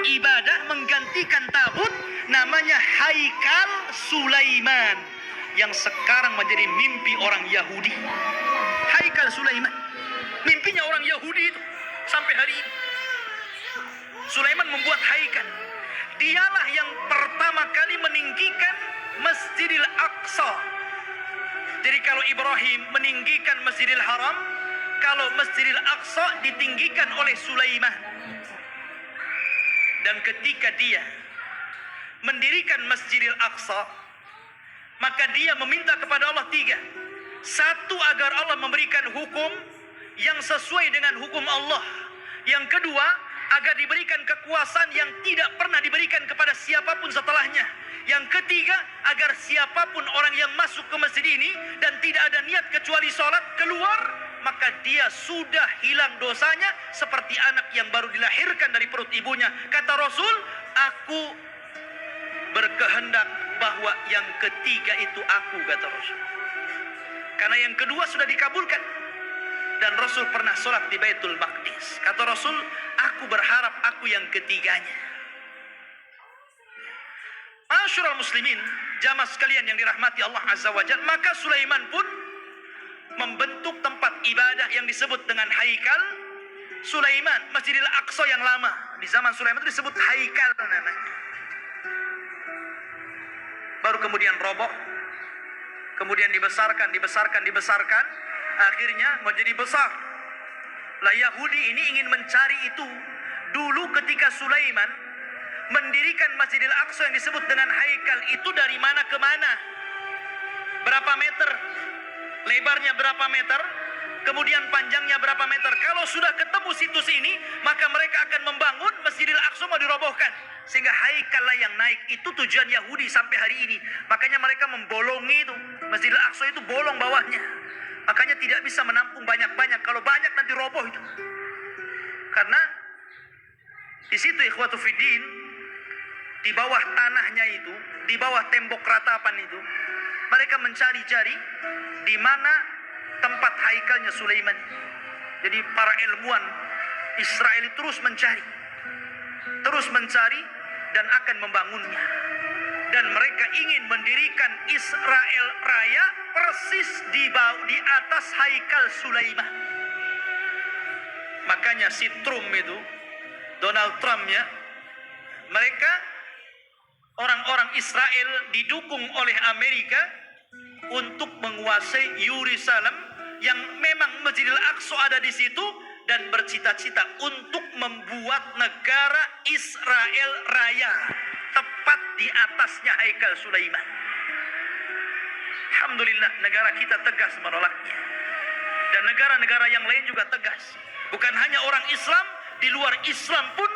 ibadah menggantikan tabut, namanya Haikal Sulaiman, yang sekarang menjadi mimpi orang Yahudi. Haikal Sulaiman, mimpinya orang Yahudi itu sampai hari ini. Sulaiman membuat haikal. Dialah yang pertama kali meninggikan Masjidil Aqsa. Jadi kalau Ibrahim meninggikan Masjidil Haram, kalau Masjidil Aqsa ditinggikan oleh Sulaiman. Dan ketika dia mendirikan Masjidil Aqsa, maka dia meminta kepada Allah tiga. Satu, agar Allah memberikan hukum yang sesuai dengan hukum Allah. Yang kedua, agar diberikan kekuasaan yang tidak pernah diberikan kepada siapapun setelahnya. Yang ketiga, agar siapapun orang yang masuk ke masjid ini dan tidak ada niat kecuali sholat, keluar, maka dia sudah hilang dosanya seperti anak yang baru dilahirkan dari perut ibunya. Kata Rasul, aku berkehendak bahwa yang ketiga itu aku, kata Rasul. Karena yang kedua sudah dikabulkan. Dan Rasul pernah sholat di Baitul Maqdis. Kata Rasul, aku berharap aku yang ketiganya. Ma'asyiral muslimin, jamaah sekalian yang dirahmati Allah Azza wa Jalla, maka Sulaiman pun membentuk tempat ibadah yang disebut dengan Haikal Sulaiman, Masjidil Aqsa yang lama. Di zaman Sulaiman itu disebut Haikal namanya. Baru kemudian roboh, kemudian dibesarkan, akhirnya menjadi besar. Lah Yahudi ini ingin mencari itu. Dulu ketika Sulaiman mendirikan Masjidil Aqsa yang disebut dengan Haikal itu, dari mana ke mana? Berapa meter? Lebarnya berapa meter? Kemudian panjangnya berapa meter? Kalau sudah ketemu situs ini, maka mereka akan membangun Masjidil Aqsa mau dirobohkan. Sehingga Haikal lah yang naik. Itu tujuan Yahudi sampai hari ini. Makanya mereka membolongi itu. Masjidil Aqsa itu bolong bawahnya. Makanya tidak bisa menampung banyak-banyak. Kalau banyak nanti roboh itu. Karena di situ ikhwatu fiddin, di bawah tanahnya itu, di bawah tembok ratapan itu, mereka mencari-cari di mana tempat haikalnya Sulaiman. Jadi para ilmuwan Israel terus mencari dan akan membangunnya. Dan mereka ingin mendirikan Israel Raya persis di atas haikal Sulaiman. Makanya si Trump itu, Donald Trump ya, mereka orang-orang Israel didukung oleh Amerika untuk menguasai Yerusalem yang memang Masjidil Aqsa ada di situ, dan bercita-cita untuk membuat negara Israel Raya tepat di atasnya haikal Sulaiman. Alhamdulillah negara kita tegas menolaknya. Dan negara-negara yang lain juga tegas. Bukan hanya orang Islam, di luar Islam pun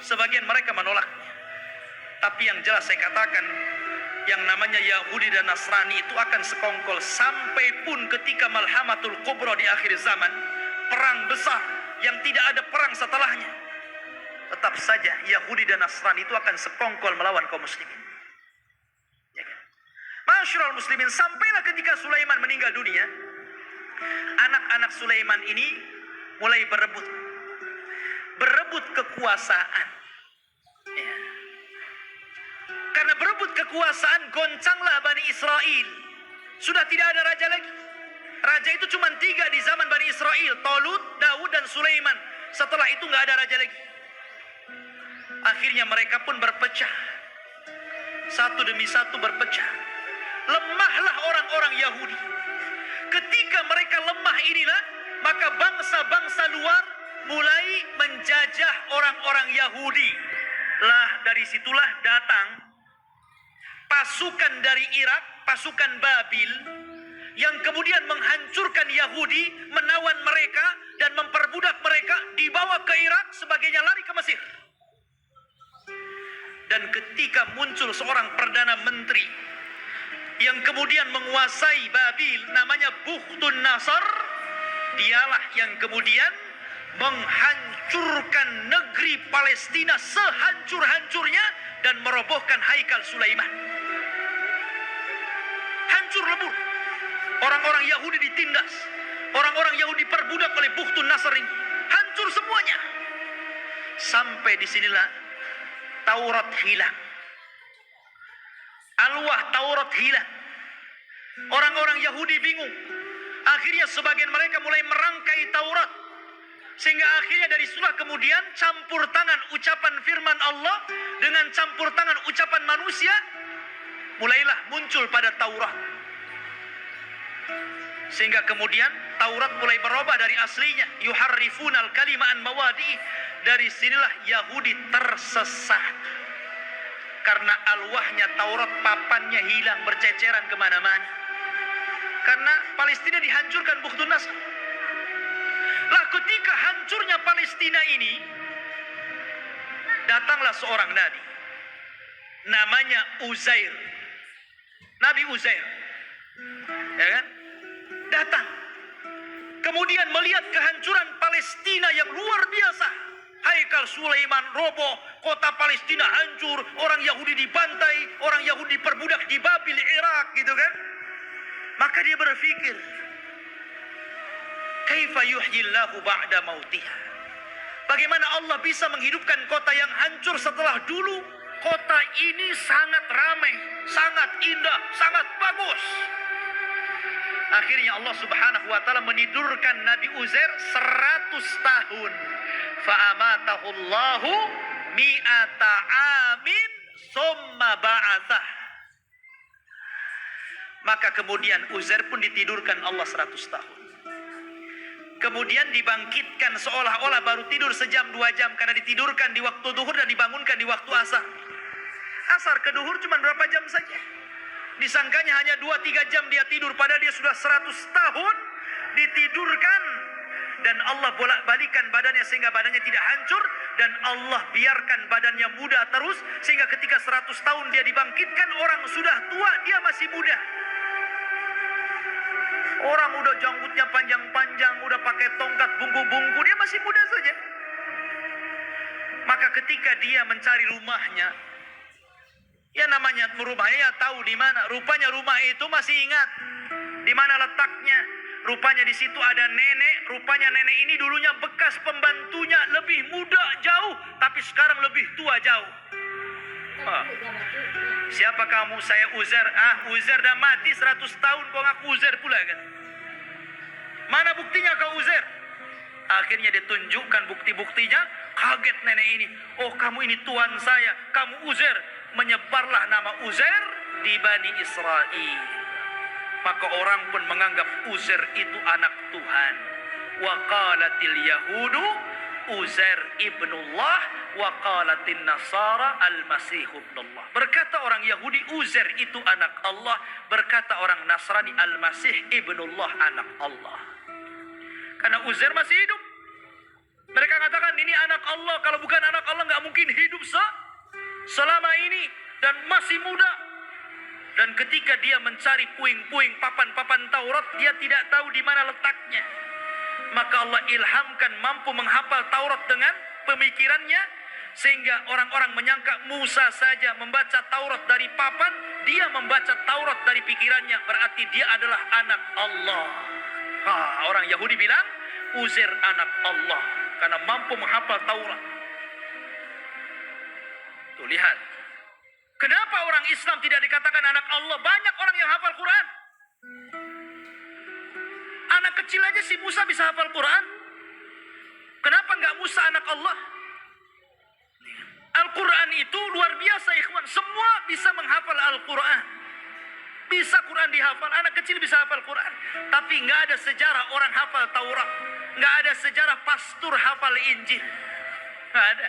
sebagian mereka menolaknya. Tapi yang jelas saya katakan, yang namanya Yahudi dan Nasrani itu akan sekongkol sampai pun ketika Malhamatul Kubra di akhir zaman, perang besar yang tidak ada perang setelahnya, tetap saja Yahudi dan Nasrani itu akan sekongkol melawan kaum muslimin. Ya kan? Ma'asyiral muslimin, sampailah ketika Sulaiman meninggal dunia, anak-anak Sulaiman ini mulai berebut kekuasaan. Ya. Karena berebut kekuasaan, goncanglah Bani Israel. Sudah tidak ada raja lagi. Raja itu cuma 3 di zaman Bani Israel, Talut, Daud, dan Sulaiman. Setelah itu nggak ada raja lagi. Akhirnya mereka pun berpecah. Satu demi satu berpecah. Lemahlah orang-orang Yahudi. Ketika mereka lemah inilah, maka bangsa-bangsa luar mulai menjajah orang-orang Yahudi. Lah dari situlah datang pasukan dari Irak, pasukan Babil, yang kemudian menghancurkan Yahudi, menawan mereka dan memperbudak mereka, dibawa ke Irak, sebagainya lari ke Mesir. Dan ketika muncul seorang perdana menteri yang kemudian menguasai Babil, namanya Bukhtun Nasr, dialah yang kemudian menghancurkan negeri Palestina sehancur-hancurnya dan merobohkan haikal Sulaiman. Hancur lebur. Orang-orang Yahudi ditindas. Orang-orang Yahudi perbudak oleh Bukhtun Nasr ini. Hancur semuanya. Sampai disinilah Taurat hilang. Alwah Taurat hilang. Orang-orang Yahudi bingung. Akhirnya sebagian mereka mulai merangkai Taurat. Sehingga akhirnya dari situlah kemudian campur tangan ucapan firman Allah dengan campur tangan ucapan manusia mulailah muncul pada Taurat. Sehingga kemudian Taurat mulai berubah dari aslinya. Yuharrifunal kalima an mawadi. Dari sinilah Yahudi tersesat. Karena alwahnya Taurat, papannya hilang, berceceran kemana-mana. Karena Palestina dihancurkan Bukhtun Nasr. Lah ketika hancurnya Palestina ini, datanglah seorang nabi. Namanya Uzair. Nabi Uzair. Ya kan? Datang. Kemudian melihat kehancuran Palestina yang luar biasa. Haikal Sulaiman roboh, kota Palestina hancur, orang Yahudi dibantai, orang Yahudi diperbudak di Babil, Irak, gitu kan? Maka dia berpikir, kaifa yuhyillahu ba'da mautiha? Bagaimana Allah bisa menghidupkan kota yang hancur setelah dulu kota ini sangat ramai, sangat indah, sangat bagus. Akhirnya Allah Subhanahu wa taala menidurkan Nabi Uzair 100 tahun. Fa'amatahu Allahu mi'ata amin summa ba'atsah. Maka kemudian Uzair pun ditidurkan Allah 100 tahun. Kemudian dibangkitkan seolah-olah baru tidur sejam 2 jam karena ditidurkan di waktu duhur dan dibangunkan di waktu asar. Asar ke duhur cuma berapa jam saja. Disangkanya hanya 2-3 jam dia tidur, padahal dia sudah 100 tahun ditidurkan. Dan Allah bolak-balikan badannya sehingga badannya tidak hancur. Dan Allah biarkan badannya muda terus. Sehingga ketika 100 tahun dia dibangkitkan, orang sudah tua, dia masih muda. Orang udah janggutnya panjang-panjang, udah pakai tongkat bungku-bungku, dia masih muda saja. Maka ketika dia mencari rumahnya, ya namanya rumahnya ya tahu di mana. Rupanya rumah itu masih ingat di mana letaknya. Rupanya di situ ada nenek. Rupanya nenek ini dulunya bekas pembantunya, lebih muda jauh, tapi sekarang lebih tua jauh. Siapa kamu? Saya Uzair. Uzair dah mati 100 tahun, kau ngaku Uzair pula kan? Mana buktinya kau Uzair? Akhirnya ditunjukkan bukti-buktinya. Kaget nenek ini. Oh, kamu ini tuan saya, kamu Uzair. Menyebarlah nama Uzair di Bani Israel. Maka orang pun menganggap Uzair itu anak Tuhan. Wa qalatil yahudu Uzair ibnullah wa qalatin nasara al-masih ibnullah. Berkata orang Yahudi Uzair itu anak Allah, berkata orang Nasrani al-Masih ibnullah anak Allah. Karena Uzair masih hidup. Mereka katakan ini anak Allah, kalau bukan anak Allah nggak mungkin hidup selama ini dan masih muda. Dan ketika dia mencari puing-puing papan-papan Taurat, dia tidak tahu di mana letaknya. Maka Allah ilhamkan mampu menghafal Taurat dengan pemikirannya. Sehingga orang-orang menyangka Musa saja membaca Taurat dari papan, dia membaca Taurat dari pikirannya. Berarti dia adalah anak Allah. Orang Yahudi bilang Uzair anak Allah karena mampu menghafal Taurat. Tuh lihat. Kenapa orang Islam tidak dikatakan anak Allah? Banyak orang yang hafal Quran. Anak kecil aja si Musa bisa hafal Quran. Kenapa nggak Musa anak Allah? Al-Quran itu luar biasa ikhwan. Semua bisa menghafal Al-Quran. Bisa Quran dihafal. Anak kecil bisa hafal Quran. Tapi nggak ada sejarah orang hafal Taurat. Nggak ada sejarah pastor hafal Injil. Nggak ada.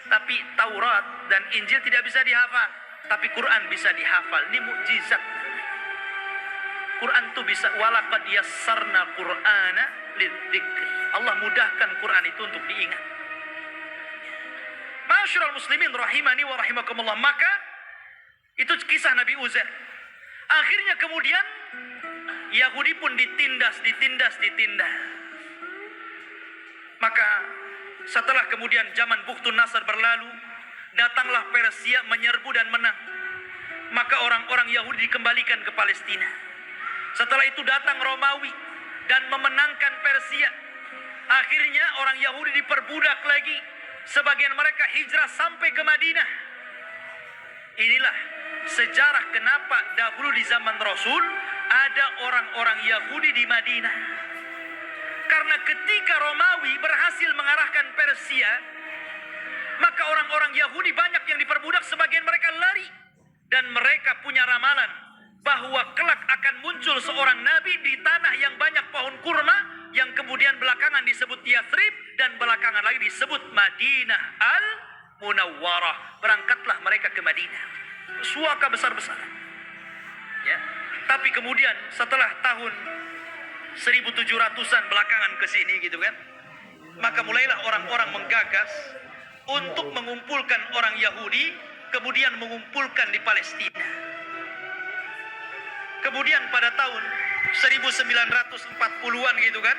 Tapi Taurat dan Injil tidak bisa dihafal. Tapi Quran bisa dihafal. Ini mukjizat. Quran itu bisa. Walaqad yassarna Qur'ana lidzikr. Allah mudahkan Quran itu untuk diingat. Ma'asyiral muslimin rahimani wa rahimakumullah. Maka itu kisah Nabi Uzair. Akhirnya kemudian Yahudi pun ditindas. Maka setelah kemudian zaman Bukhtun Nasr berlalu, datanglah Persia menyerbu dan menang. Maka orang-orang Yahudi dikembalikan ke Palestina. Setelah itu datang Romawi dan memenangkan Persia. Akhirnya orang Yahudi diperbudak lagi. Sebagian mereka hijrah sampai ke Madinah. Inilah sejarah kenapa dahulu di zaman Rasul ada orang-orang Yahudi di Madinah. Karena ketika Romawi berhasil mengarahkan Persia, maka orang-orang Yahudi banyak yang diperbudak, sebagian mereka lari. Dan mereka punya ramalan bahwa kelak akan muncul seorang nabi di tanah yang banyak pohon kurma, yang kemudian belakangan disebut Yathrib dan belakangan lagi disebut Madinah Al-Munawwarah. Berangkatlah mereka ke Madinah, suaka besar-besaran. Ya. Tapi kemudian setelah tahun 1700-an belakangan ke sini gitu kan, maka mulailah orang-orang menggagas untuk mengumpulkan orang Yahudi, kemudian mengumpulkan di Palestina. Kemudian pada tahun 1940-an gitu kan,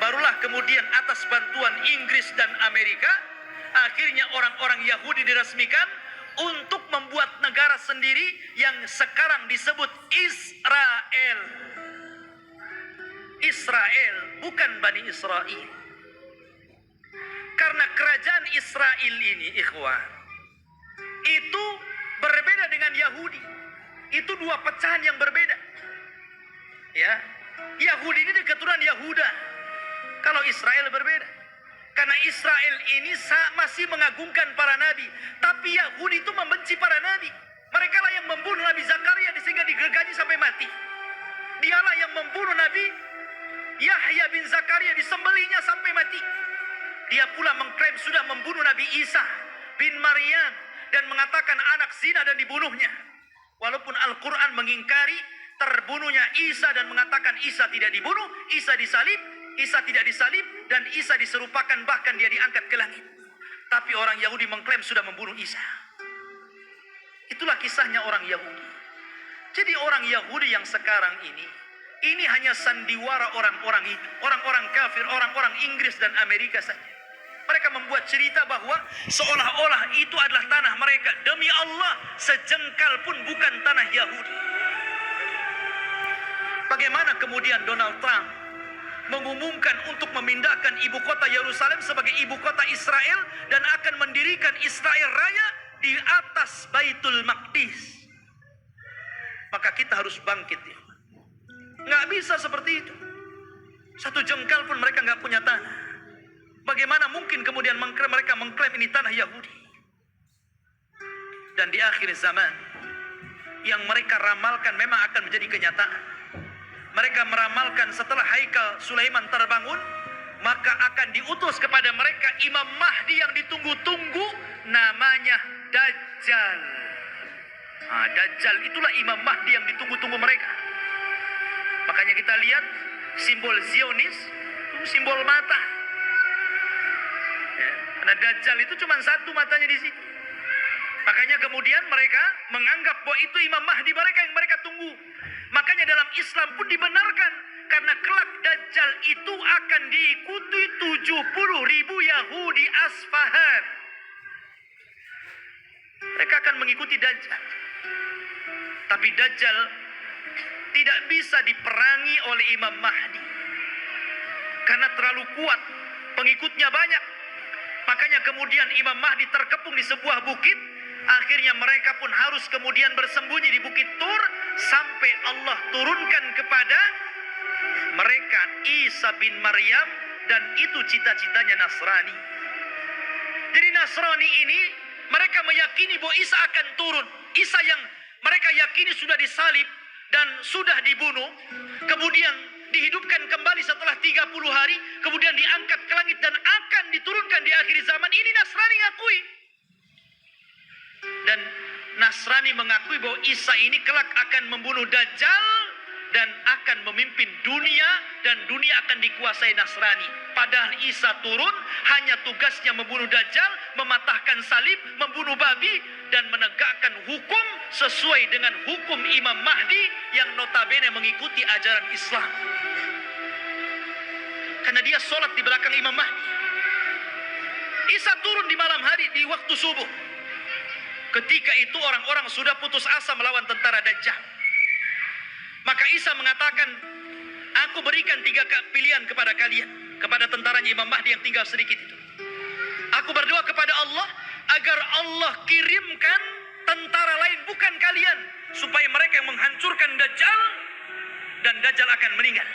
barulah kemudian atas bantuan Inggris dan Amerika, akhirnya orang-orang Yahudi diresmikan untuk membuat negara sendiri yang sekarang disebut Israel. Israel, bukan Bani Israel. Karena kerajaan Israel ini, ikhwah, itu berbeda dengan Yahudi. Itu dua pecahan yang berbeda. Ya, Yahudi ini keturunan Yahuda. Kalau Israel berbeda. Karena Israel ini masih mengagungkan para nabi, tapi Yahudi itu membenci para nabi. Mereka lah yang membunuh Nabi Zakaria sehingga digergaji sampai mati. Dialah yang membunuh Nabi Yahya bin Zakaria, disembelihnya sampai mati. Dia pula mengklaim sudah membunuh Nabi Isa bin Maryam dan mengatakan anak zina dan dibunuhnya. Walaupun Al-Quran mengingkari terbunuhnya Isa dan mengatakan Isa tidak dibunuh, Isa disalib, Isa tidak disalib, dan Isa diserupakan bahkan dia diangkat ke langit. Tapi orang Yahudi mengklaim sudah membunuh Isa. Itulah kisahnya orang Yahudi. Jadi orang Yahudi yang sekarang ini hanya sandiwara orang-orang itu, orang-orang kafir, orang-orang Inggris dan Amerika saja. Mereka membuat cerita bahwa seolah-olah itu adalah tanah mereka. Demi Allah, sejengkal pun bukan tanah Yahudi. Bagaimana kemudian Donald Trump mengumumkan untuk memindahkan ibu kota Yerusalem sebagai ibu kota Israel dan akan mendirikan Israel Raya di atas Baitul Maqdis? Maka kita harus bangkit ya. Nggak bisa seperti itu. Satu jengkal pun mereka nggak punya tanah. Bagaimana mungkin kemudian mereka mengklaim ini tanah Yahudi? Dan di akhir zaman, yang mereka ramalkan memang akan menjadi kenyataan. Mereka meramalkan setelah Haikal Sulaiman terbangun, maka akan diutus kepada mereka Imam Mahdi yang ditunggu-tunggu, namanya Dajjal. Dajjal itulah Imam Mahdi yang ditunggu-tunggu mereka. Makanya kita lihat simbol Zionis, simbol mata. Ya, karena Dajjal itu cuma satu matanya di sini. Makanya kemudian mereka menganggap bahwa itu Imam Mahdi mereka yang mereka tunggu. Makanya dalam Islam pun dibenarkan. Karena kelak Dajjal itu akan diikuti 70.000 Yahudi Asfahan. Mereka akan mengikuti Dajjal. Tapi Dajjal tidak bisa diperangi oleh Imam Mahdi. Karena terlalu kuat, pengikutnya banyak. Makanya kemudian Imam Mahdi terkepung di sebuah bukit. Akhirnya mereka pun harus kemudian bersembunyi di Bukit Tur sampai Allah turunkan kepada mereka Isa bin Maryam, dan itu cita-citanya Nasrani. Jadi Nasrani ini mereka meyakini bahwa Isa akan turun. Isa yang mereka yakini sudah disalib dan sudah dibunuh, kemudian dihidupkan kembali setelah 30 hari, kemudian diangkat ke langit dan akan diturunkan di akhir zaman. Ini Nasrani ngakui. Dan Nasrani mengakui bahwa Isa ini kelak akan membunuh Dajjal dan akan memimpin dunia, dan dunia akan dikuasai Nasrani. Padahal Isa turun hanya tugasnya membunuh Dajjal, mematahkan salib, membunuh babi, dan menegakkan hukum sesuai dengan hukum Imam Mahdi yang notabene mengikuti ajaran Islam. Karena dia sholat di belakang Imam Mahdi. Isa turun di malam hari di waktu subuh. Ketika itu orang-orang sudah putus asa melawan tentara Dajjal. Maka Isa mengatakan, aku berikan 3 pilihan kepada kalian, kepada tentaranya Imam Mahdi yang tinggal sedikit itu. Aku Aku berdoa kepada Allah agar Allah kirimkan tentara lain bukan kalian, supaya mereka yang menghancurkan Dajjal, dan Dajjal akan meninggal.